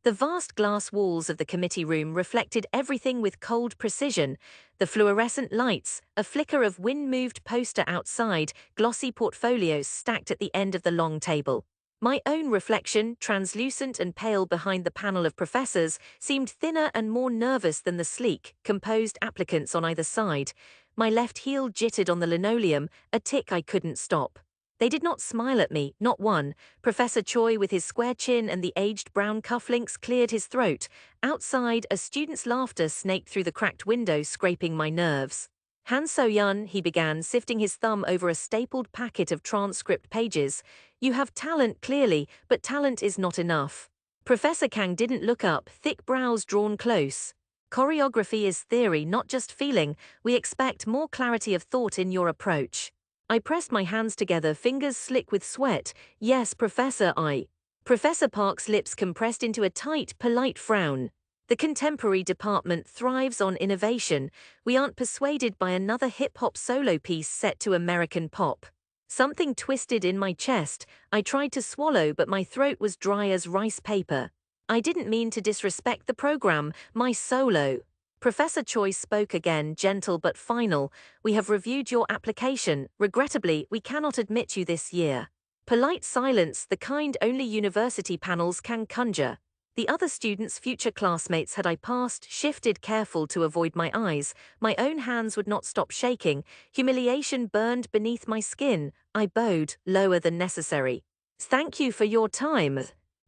The vast glass walls of the committee room reflected everything with cold precision: the fluorescent lights, a flicker of wind-moved poster outside, glossy portfolios stacked at the end of the long table. My own reflection, translucent and pale behind the panel of professors, seemed thinner and more nervous than the sleek, composed applicants on either side. My left heel jittered on the linoleum, a tick I couldn't stop. They did not smile at me, not one. Professor Choi, with his square chin and the aged brown cufflinks, cleared his throat. Outside, a student's laughter snaked through the cracked window, scraping my nerves. Han So-yun, he began, sifting his thumb over a stapled packet of transcript pages. You have talent, clearly, but talent is not enough. Professor Kang didn't look up, thick brows drawn close. Choreography is theory, not just feeling. We expect more clarity of thought in your approach. I pressed my hands together, fingers slick with sweat. Yes, Professor, Professor Park's lips compressed into a tight, polite frown. The contemporary department thrives on innovation. We aren't persuaded by another hip-hop solo piece set to American pop. Something twisted in my chest. I tried to swallow, but my throat was dry as rice paper. I didn't mean to disrespect the program, my solo. Professor Choi spoke again, gentle but final. We have reviewed your application. Regrettably, we cannot admit you this year. Polite silence, the kind only university panels can conjure. The other students, future classmates had I passed, shifted careful to avoid my eyes. My own hands would not stop shaking. Humiliation burned beneath my skin. I bowed, lower than necessary. Thank you for your time.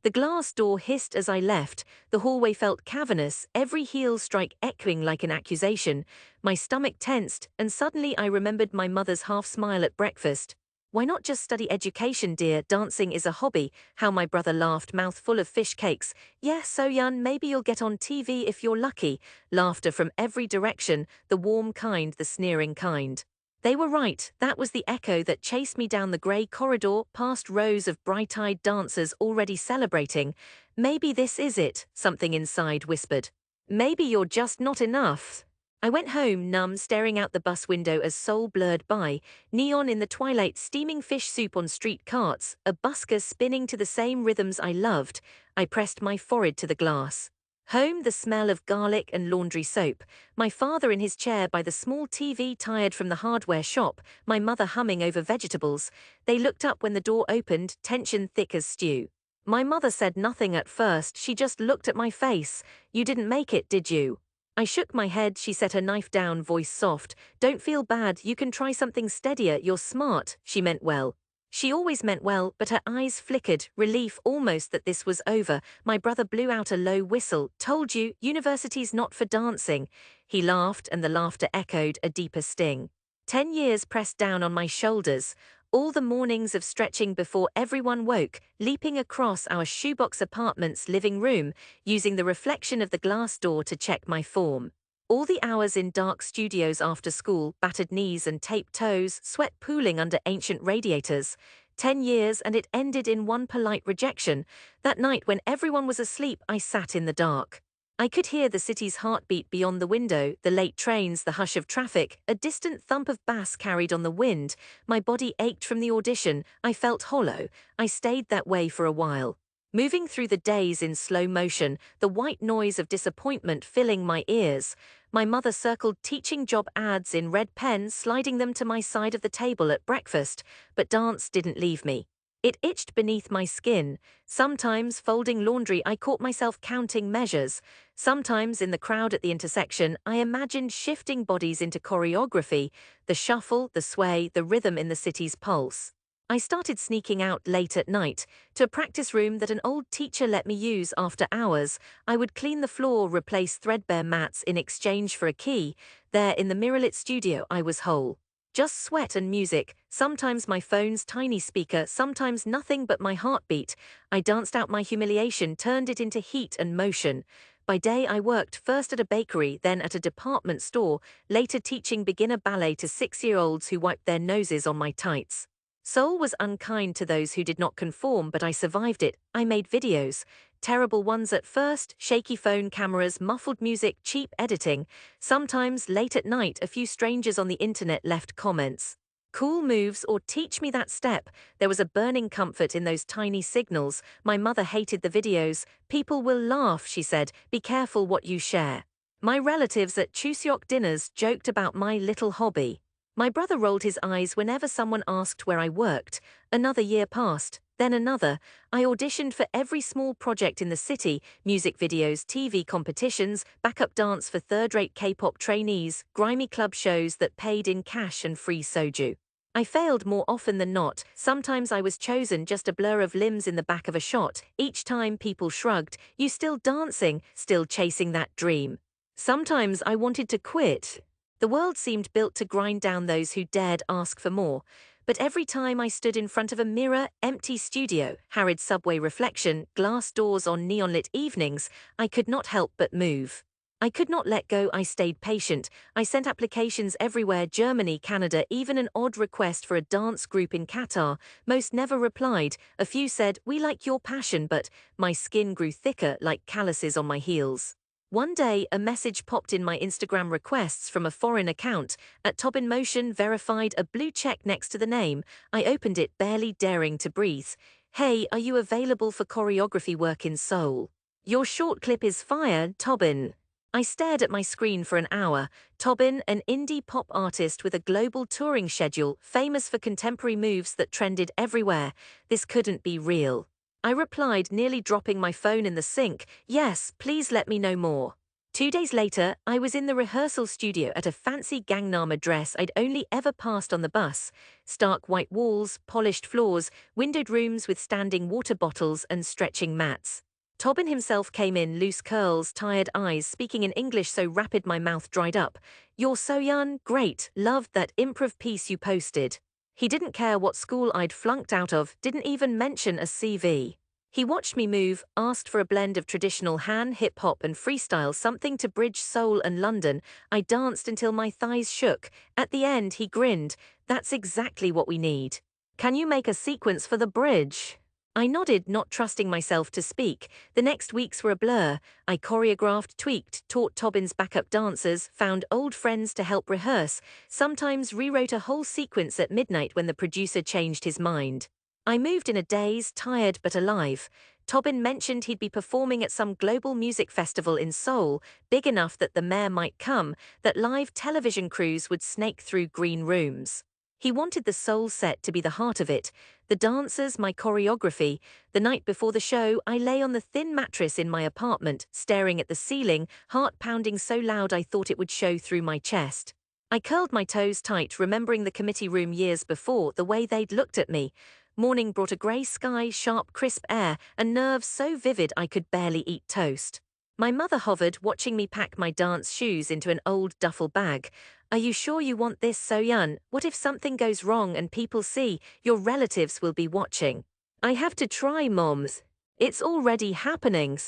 The glass door hissed as I left. The hallway felt cavernous, every heel strike echoing like an accusation. My stomach tensed, and suddenly I remembered my mother's half-smile at breakfast. Why not just study education, dear? Dancing is a hobby. How my brother laughed, mouth full of fish cakes. Yeah, So-yun, maybe you'll get on TV if you're lucky. Laughter from every direction, the warm kind, the sneering kind. They were right. That was the echo that chased me down the grey corridor, past rows of bright-eyed dancers already celebrating. Maybe this is it, something inside whispered. Maybe you're just not enough. I went home, numb, staring out the bus window as Seoul blurred by, neon in the twilight, steaming fish soup on street carts, a busker spinning to the same rhythms I loved. I pressed my forehead to the glass. Home, the smell of garlic and laundry soap. My father in his chair by the small TV, tired from the hardware shop, my mother humming over vegetables. They looked up when the door opened, tension thick as stew. My mother said nothing at first, she just looked at my face. You didn't make it, did you? I shook my head, she set her knife down, voice soft. Don't feel bad, you can try something steadier, you're smart. She meant well. She always meant well, but her eyes flickered, relief almost that this was over. My brother blew out a low whistle. Told you, university's not for dancing. He laughed, and the laughter echoed, a deeper sting. 10 years pressed down on my shoulders. All the mornings of stretching before everyone woke, leaping across our shoebox apartment's living room, using the reflection of the glass door to check my form. All the hours in dark studios after school, battered knees and taped toes, sweat pooling under ancient radiators. 10 years, and it ended in one polite rejection. That night when everyone was asleep, I sat in the dark. I could hear the city's heartbeat beyond the window, the late trains, the hush of traffic, a distant thump of bass carried on the wind. My body ached from the audition. I felt hollow. I stayed that way for a while. Moving through the days in slow motion, the white noise of disappointment filling my ears. My mother circled teaching job ads in red pen, sliding them to my side of the table at breakfast, but dance didn't leave me. It itched beneath my skin. Sometimes, folding laundry, I caught myself counting measures. Sometimes, in the crowd at the intersection, I imagined shifting bodies into choreography, the shuffle, the sway, the rhythm in the city's pulse. I started sneaking out late at night, to a practice room that an old teacher let me use after hours. I would clean the floor, replace threadbare mats in exchange for a key. There, in the mirrorlit studio, I was whole. Just sweat and music, sometimes my phone's tiny speaker, sometimes nothing but my heartbeat. I danced out my humiliation, turned it into heat and motion. By day I worked, first at a bakery, then at a department store, later teaching beginner ballet to 6-year-olds who wiped their noses on my tights. Seoul was unkind to those who did not conform, but I survived it. I made videos. Terrible ones at first, shaky phone cameras, muffled music, cheap editing. Sometimes, late at night, a few strangers on the internet left comments. Cool moves or teach me that step. There was a burning comfort in those tiny signals. My mother hated the videos. People will laugh, she said. Be careful what you share. My relatives at Chuseok dinners joked about my little hobby. My brother rolled his eyes whenever someone asked where I worked. Another year passed, then another. I auditioned for every small project in the city, music videos, TV competitions, backup dance for third-rate K-pop trainees, grimy club shows that paid in cash and free soju. I failed more often than not. Sometimes I was chosen just a blur of limbs in the back of a shot. Each time people shrugged, you still dancing, still chasing that dream. Sometimes I wanted to quit. The world seemed built to grind down those who dared ask for more. But every time I stood in front of a mirror, empty studio, harried subway reflection, glass doors on neon-lit evenings, I could not help but move. I could not let go. I stayed patient. I sent applications everywhere, Germany, Canada, even an odd request for a dance group in Qatar. Most never replied. A few said, "We like your passion," but my skin grew thicker like calluses on my heels. One day, a message popped in my Instagram requests from a foreign account. At top in motion, verified, a blue check next to the name. I opened it, barely daring to breathe. "Hey, are you available for choreography work in Seoul? Your short clip is fire, Tobin." I stared at my screen for an hour. Tobin, an indie pop artist with a global touring schedule, famous for contemporary moves that trended everywhere. This couldn't be real. I replied, nearly dropping my phone in the sink, "Yes, please let me know more." 2 days later, I was in the rehearsal studio at a fancy Gangnam address I'd only ever passed on the bus. Stark white walls, polished floors, windowed rooms with standing water bottles and stretching mats. Tobin himself came in, loose curls, tired eyes, speaking in English so rapid my mouth dried up. "You're so young, great, loved that improv piece you posted." He didn't care what school I'd flunked out of, didn't even mention a CV. He watched me move, asked for a blend of traditional Han, hip-hop and freestyle, something to bridge Seoul and London. I danced until my thighs shook. At the end, he grinned. "That's exactly what we need. Can you make a sequence for the bridge?" I nodded, not trusting myself to speak. The next weeks were a blur. I choreographed, tweaked, taught Tobin's backup dancers, found old friends to help rehearse, sometimes rewrote a whole sequence at midnight when the producer changed his mind. I moved in a daze, tired but alive. Tobin mentioned he'd be performing at some global music festival in Seoul, big enough that the mayor might come, that live television crews would snake through green rooms. He wanted the Seoul set to be the heart of it, the dancers, my choreography. The night before the show, I lay on the thin mattress in my apartment, staring at the ceiling, heart pounding so loud I thought it would show through my chest. I curled my toes tight, remembering the committee room years before, the way they'd looked at me. Morning brought a grey sky, sharp, crisp air, and nerves so vivid I could barely eat toast. My mother hovered, watching me pack my dance shoes into an old duffel bag. "Are you sure you want this, So-yeon? What if something goes wrong and people see? Your relatives will be watching." "I have to try, Moms. It's already happening."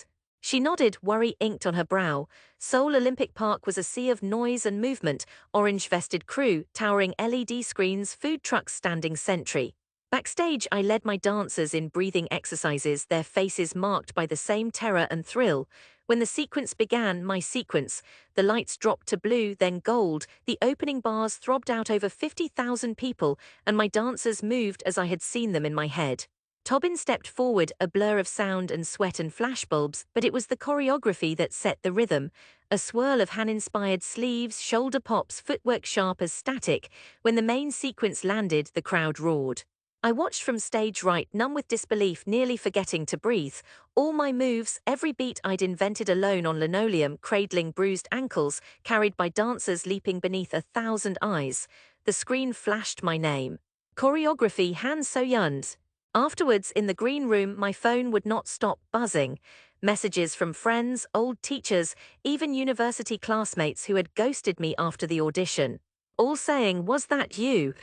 She nodded, worry inked on her brow. Seoul Olympic Park was a sea of noise and movement, orange-vested crew, towering LED screens, food trucks standing sentry. Backstage, I led my dancers in breathing exercises, their faces marked by the same terror and thrill. When the sequence began, my sequence, the lights dropped to blue, then gold, the opening bars throbbed out over 50,000 people, and my dancers moved as I had seen them in my head. Tobin stepped forward, a blur of sound and sweat and flashbulbs, but it was the choreography that set the rhythm. A swirl of Han-inspired sleeves, shoulder pops, footwork sharp as static. When the main sequence landed, the crowd roared. I watched from stage right, numb with disbelief, nearly forgetting to breathe. All my moves, every beat I'd invented alone on linoleum, cradling bruised ankles, carried by dancers leaping beneath 1,000 eyes. The screen flashed my name. Choreography Han So-yeon's. Afterwards, in the green room, my phone would not stop buzzing. Messages from friends, old teachers, even university classmates who had ghosted me after the audition. All saying, "Was that you?"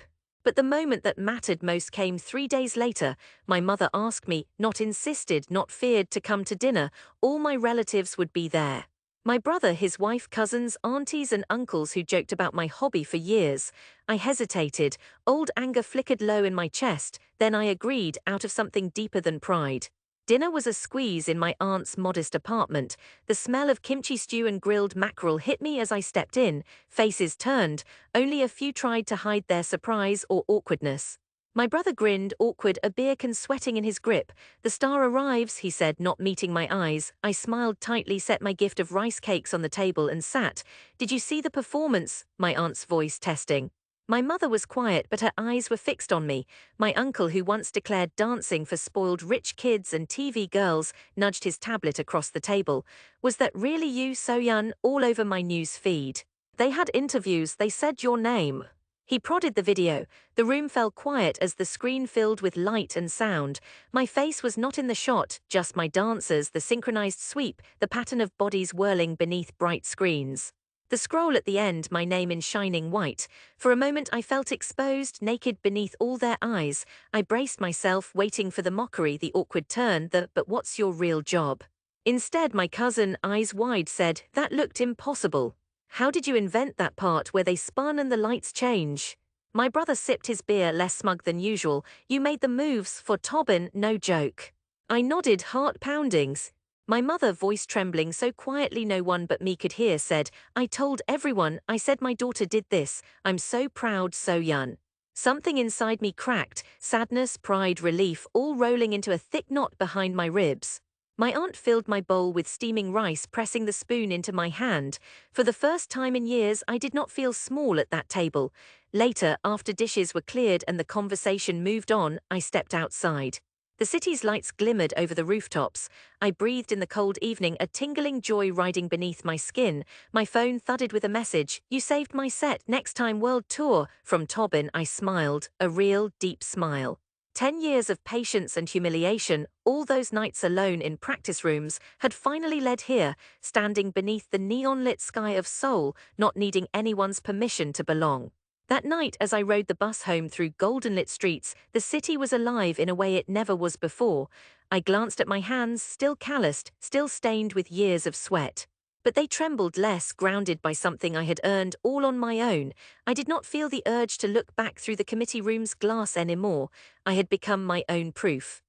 But the moment that mattered most came 3 days later. My mother asked me, not insisted, not feared, to come to dinner. All my relatives would be there. My brother, his wife, cousins, aunties and uncles who joked about my hobby for years. I hesitated. Old anger flickered low in my chest. Then I agreed, out of something deeper than pride. Dinner was a squeeze in my aunt's modest apartment. The smell of kimchi stew and grilled mackerel hit me as I stepped in. Faces turned. Only a few tried to hide their surprise or awkwardness. My brother grinned, awkward, a beer can sweating in his grip. "The star arrives," he said, not meeting my eyes. I smiled tightly, set my gift of rice cakes on the table and sat. "Did you see the performance?" my aunt's voice testing. My mother was quiet, but her eyes were fixed on me. My uncle, who once declared dancing for spoiled rich kids and TV girls, nudged his tablet across the table. "Was that really you, So-Yun?" All over my news feed. "They had interviews, they said your name." He prodded the video. The room fell quiet as the screen filled with light and sound. My face was not in the shot, just my dancers, the synchronized sweep, the pattern of bodies whirling beneath bright screens. The scroll at the end, my name in shining white. For a moment I felt exposed, naked beneath all their eyes. I braced myself, waiting for the mockery, the awkward turn, the "but what's your real job?" Instead, my cousin, eyes wide, said, "That looked impossible. How did you invent that part where they spun and the lights change?" My brother sipped his beer, less smug than usual. "You made the moves for Tobin, no joke." I nodded, heart poundings. My mother, voice trembling so quietly no one but me could hear, said, "I told everyone, I said my daughter did this. I'm so proud, So-Yun." Something inside me cracked, sadness, pride, relief, all rolling into a thick knot behind my ribs. My aunt filled my bowl with steaming rice, pressing the spoon into my hand. For the first time in years, I did not feel small at that table. Later, after dishes were cleared and the conversation moved on, I stepped outside. The city's lights glimmered over the rooftops. I breathed in the cold evening, a tingling joy riding beneath my skin. My phone thudded with a message, "You saved my set, next time world tour." From Tobin, I smiled, a real, deep smile. 10 years of patience and humiliation, all those nights alone in practice rooms, had finally led here, standing beneath the neon-lit sky of Seoul, not needing anyone's permission to belong. That night, as I rode the bus home through golden-lit streets, the city was alive in a way it never was before. I glanced at my hands, still calloused, still stained with years of sweat. But they trembled less, grounded by something I had earned all on my own. I did not feel the urge to look back through the committee room's glass anymore. I had become my own proof.